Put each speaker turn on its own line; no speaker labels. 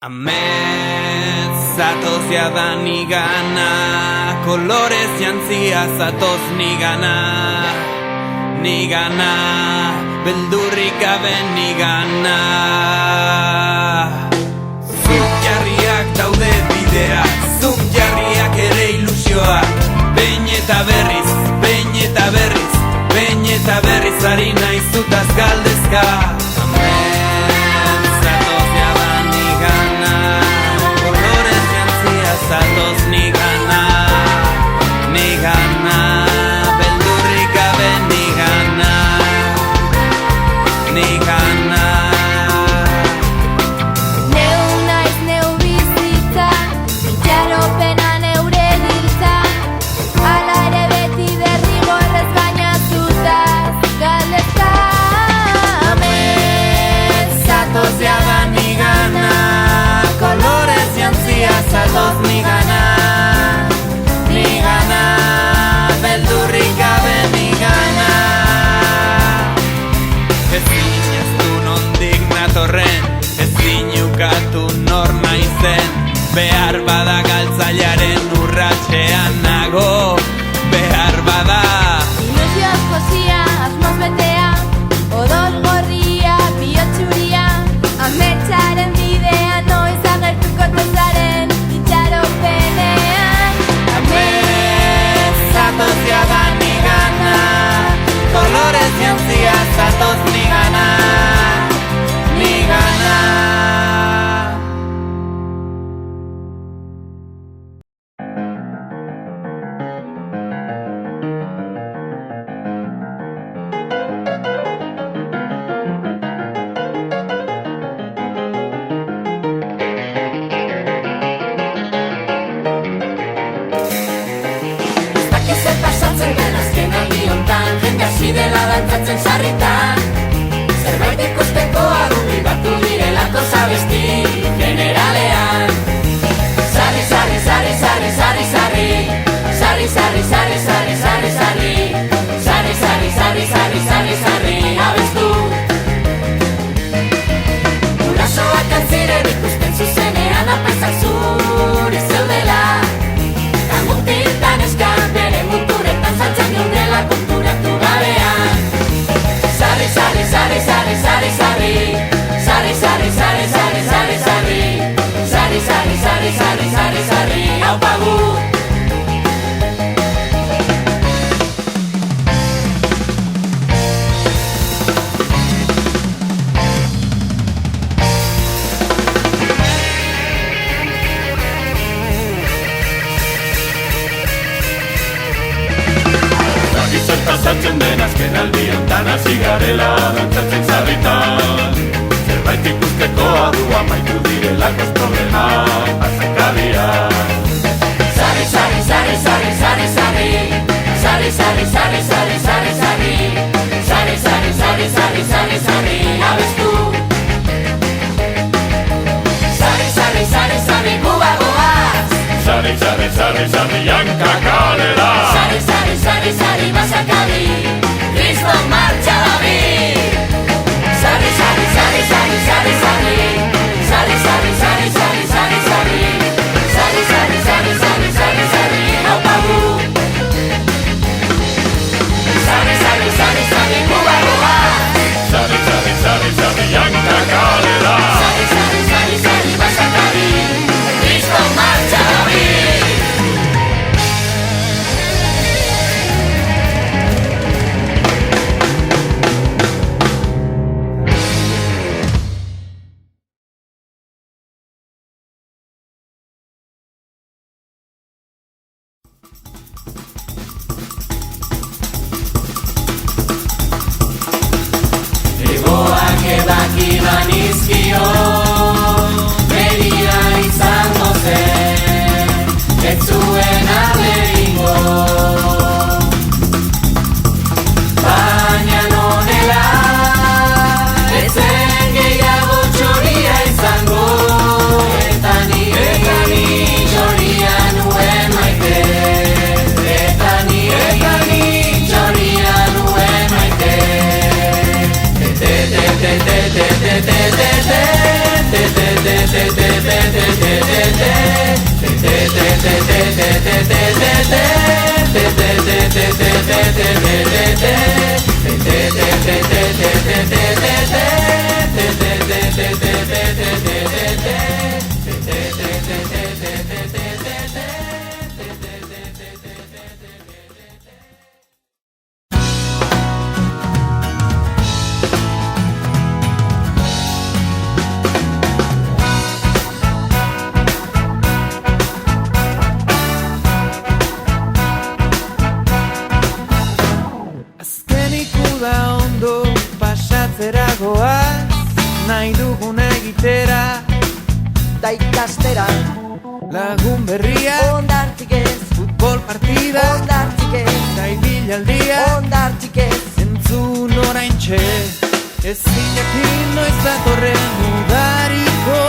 Amets, zatoz jada nigana, kolorez jantzia zatoz nigana, beldurrik gabe nigana. Zuk jarriak daude bidea, zuk jarriak ere ilusioa, behin eta berriz, behin eta berriz, behin eta berriz ari naiz zutaz galdezka. Zatoz nigana, beldurrik gabe nigana.
Neu naiz neu bizitza, itxaropena neure giltza. Hala ere beti derrigorrez baina zutaz galdezka.
Amets, zatoz jada nigana, kolorez jantzia zatoz nigana, beldurrik gabe nigana. Ezin ez du nondik natorren, ezin ukatu nor naizen. Behar bada galtzailearen urratxean nago, behar bada.
Ilusioz josia, asmoz betea, odol gorria, bihotxuria. Ametsaren bidea noiz agertuko tozaren itxaropenean.
Amets, zatoz jada nigana, kolorez jantzia zatoz nigana.
Dela dantzatzen sarritan, zerbait ikusteko adubi batu direlako zabesti generalean. Sarri, sarri, sarri, sarri, sarri, sarri, sarri, sarri, sarri, sarri, sarri, sarri, sarri, sarri, sarri, sarri, sarri, sarri, abestu. Gurasoak antziren ikusten zuzenean apaisak zuri zeudela. Kamutiltan eskan bere muturetan saltzen geundela konturatu gabean. Sarri, sarri, sarri, sarri, sarri, sarri, sarri, sarri, sarri, sarri, sarri, sarri, sarri, sarri, sarri, sarri, sarri, sarri, aupa gu.
Pasatzen den azken aldi hontan hasi garela dantzatzen sarritan. Zerbait ikusteko adu amaitu direlako problemak pasakaria.
Sarri, sarri, sarri, sarri, sarri, sarri, sarri, sarri, sarri, sarri, sarri, sarri, sarri, sarri, sarri, sarri, sarri, sarri, abestu. Sarri, sarri, sarri, sarri, guba goaz.
Sarri, sarri, sarri, sarri, janka kalera.
Sarri, sarri, sarri, sarri, basakabi, Cristo martxa dabi. Sarri, sarri, sarri, sarri, sarri, sarri, sarri, sarri, sarri, sarri, sarri, sarri, sarri, sarri, sarri, sarri, sarri, sarri, aupa gu. Sarri, sarri, sarri, sarri, guba goa.
Sarri, sarri, sarri, sarri, janka kalera.
Sarri, sarri, sarri, sarri, basakabi, Cristo martxa dabi. Egoak edaki banizkio, begira izango zen, ez zuen alde ingo. Baina nonela, ez zen gehiago txoria izango, eta ni txoria nuen maite, eta ni txoria nuen maite. Te te te te te te te te te te te te te te
da ikastera.
Lagun berria,
Ondartik ez,
futbol partida,
ondartik ez,
da ibilaldia,
ondartik ez.
entzun oraintxe. Ezin jakin noiz datorren udariko